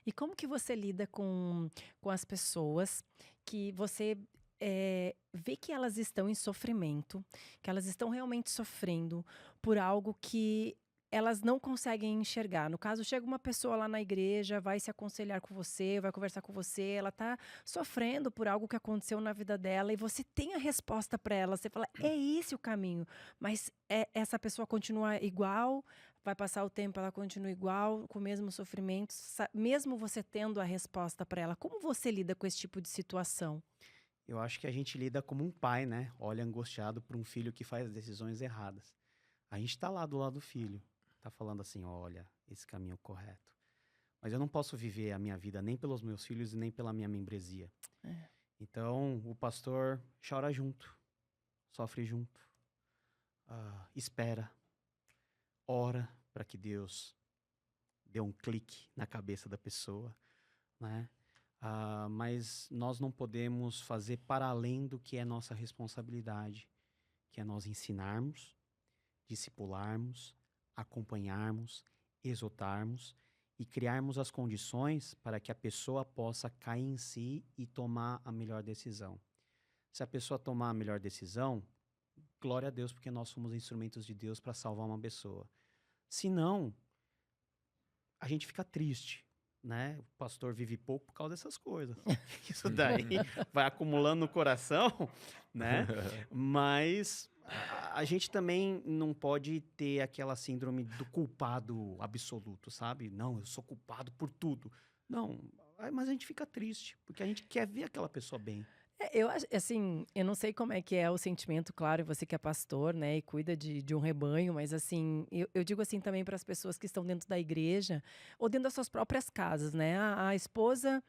E como que você lida com as pessoas que você vê que elas estão em sofrimento, que elas estão realmente sofrendo por algo que elas não conseguem enxergar? No caso, chega uma pessoa lá na igreja, vai se aconselhar com você, vai conversar com você, ela está sofrendo por algo que aconteceu na vida dela e você tem a resposta para ela. Você fala, é esse o caminho, mas essa pessoa continua igual, vai passar o tempo, ela continua igual, com o mesmo sofrimento, mesmo você tendo a resposta para ela. Como você lida com esse tipo de situação? Eu acho que a gente lida como um pai, né? Olha angustiado por um filho que faz decisões erradas. A gente tá lá do lado do filho, tá falando assim, olha, esse caminho é o correto. Mas eu não posso viver a minha vida nem pelos meus filhos e nem pela minha membresia. É. Então, o pastor chora junto, sofre junto, espera, ora para que Deus dê um clique na cabeça da pessoa, né? Mas nós não podemos fazer para além do que é nossa responsabilidade, que é nós ensinarmos, discipularmos, acompanharmos, exortarmos e criarmos as condições para que a pessoa possa cair em si e tomar a melhor decisão. Se a pessoa tomar a melhor decisão, glória a Deus, porque nós somos instrumentos de Deus para salvar uma pessoa. Se não, a gente fica triste, né? O pastor vive pouco por causa dessas coisas. Isso daí vai acumulando no coração, né? Mas a gente também não pode ter aquela síndrome do culpado absoluto, sabe? Não, eu sou culpado por tudo. Não, mas a gente fica triste, porque a gente quer ver aquela pessoa bem. Eu acho, assim, eu não sei como é que é o sentimento, claro, você que é pastor, né, e cuida de um rebanho, mas assim, eu digo assim também para as pessoas que estão dentro da igreja ou dentro das suas próprias casas, né? A esposa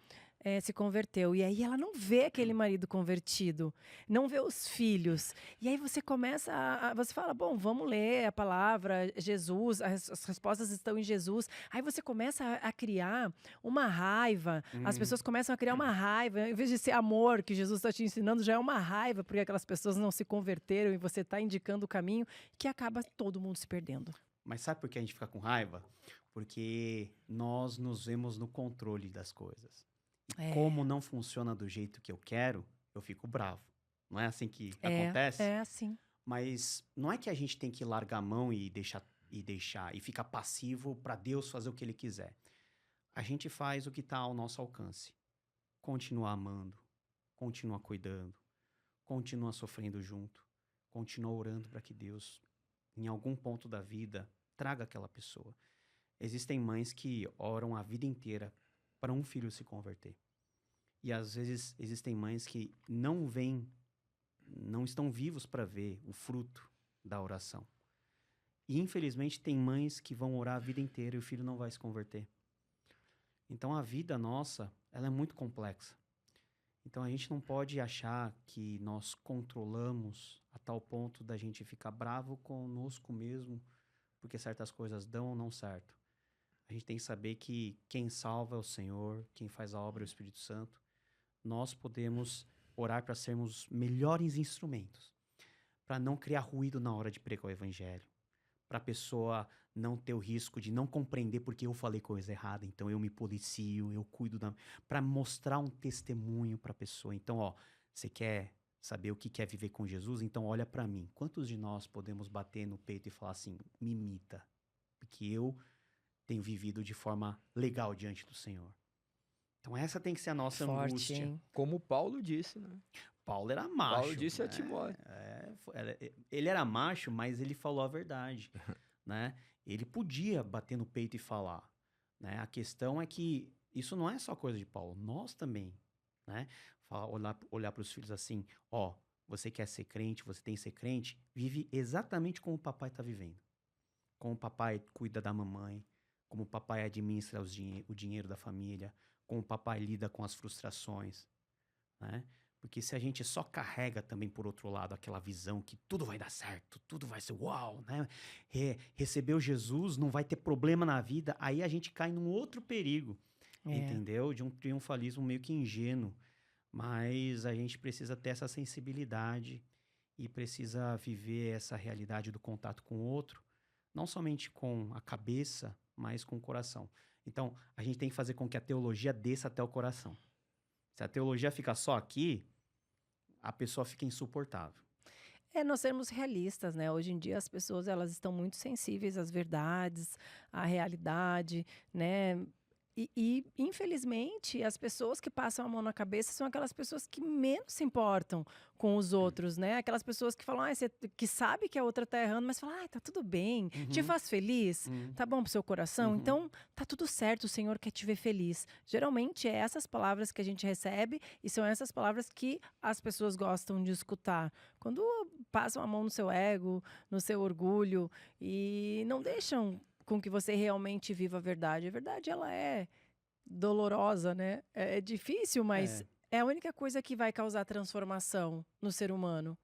se converteu e aí ela não vê aquele marido convertido, não vê os filhos. E aí você começa você fala, bom, vamos ler a palavra, Jesus, as respostas estão em Jesus. Aí você começa a criar uma raiva, as Hum, pessoas começam a criar uma raiva, em vez de ser amor que Jesus está te ensinando, já é uma raiva, porque aquelas pessoas não se converteram e você está indicando o caminho, que acaba todo mundo se perdendo. mas sabe por que a gente fica com raiva? Porque nós nos vemos no controle das coisas. E como É, não funciona do jeito que eu quero, eu fico bravo. Não é assim que acontece? é assim. Mas não é que a gente tem que largar a mão e ficar passivo para Deus fazer o que ele quiser. A gente faz o que está ao nosso alcance. Continua amando, continua cuidando, continua sofrendo junto, continua orando para que Deus, em algum ponto da vida, traga aquela pessoa. Existem mães que oram a vida inteira para um filho se converter. E às vezes existem mães que não veem, não estão vivos para ver o fruto da oração. E infelizmente tem mães que vão orar a vida inteira e o filho não vai se converter. Então a vida nossa, ela é muito complexa. Então a gente não pode achar que nós controlamos a tal ponto da gente ficar bravo conosco mesmo, porque certas coisas dão ou não certo. A gente tem que saber que quem salva é o Senhor, quem faz a obra é o Espírito Santo. Nós podemos orar para sermos melhores instrumentos, para não criar ruído na hora de pregar o evangelho, para a pessoa não ter o risco de não compreender porque eu falei coisa errada, então eu me policio, eu cuido da, para mostrar um testemunho para a pessoa. Então, ó, você quer saber o que é viver com Jesus? Então olha para mim. Quantos de nós podemos bater no peito e falar assim, me imita, porque eu tenho vivido de forma legal diante do Senhor? Então essa tem que ser a nossa Forte, angústia. hein? Como Paulo disse, né? Paulo era Paulo macho, disse a né? Timóteo. Ele era macho, mas ele falou a verdade, né? Ele podia bater no peito e falar, né? A questão é que isso não é só coisa de Paulo, nós também, né? Olhar para os filhos assim, ó, você quer ser crente, você tem que ser crente, vive exatamente como o papai está vivendo. Como o papai cuida da mamãe, como o papai administra o dinheiro da família, como o papai lida com as frustrações, né? Porque se a gente só carrega também, por outro lado, aquela visão que tudo vai dar certo, tudo vai ser uau, né? Recebeu Jesus, não vai ter problema na vida, aí a gente cai num outro perigo, É. entendeu? De um triunfalismo meio que ingênuo. Mas a gente precisa ter essa sensibilidade e precisa viver essa realidade do contato com o outro, não somente com a cabeça, mas com o coração. Então, a gente tem que fazer com que a teologia desça até o coração. Se a teologia fica só aqui, a pessoa fica insuportável. É nós sermos realistas, né? Hoje em dia as pessoas elas estão muito sensíveis às verdades, à realidade, né? Infelizmente, as pessoas que passam a mão na cabeça são aquelas pessoas que menos se importam com os outros, né? Aquelas pessoas que falam, que sabe que a outra tá errando, mas fala, tá tudo bem, te Uhum, faz feliz, uhum, tá bom pro seu coração, uhum. então tá tudo certo, o Senhor quer te ver feliz. Geralmente é essas palavras que a gente recebe e são essas palavras que as pessoas gostam de escutar. Quando passam a mão no seu ego, no seu orgulho e não deixam com que você realmente viva a verdade. A verdade, ela é dolorosa, né? É difícil, mas É. é a única coisa que vai causar transformação no ser humano.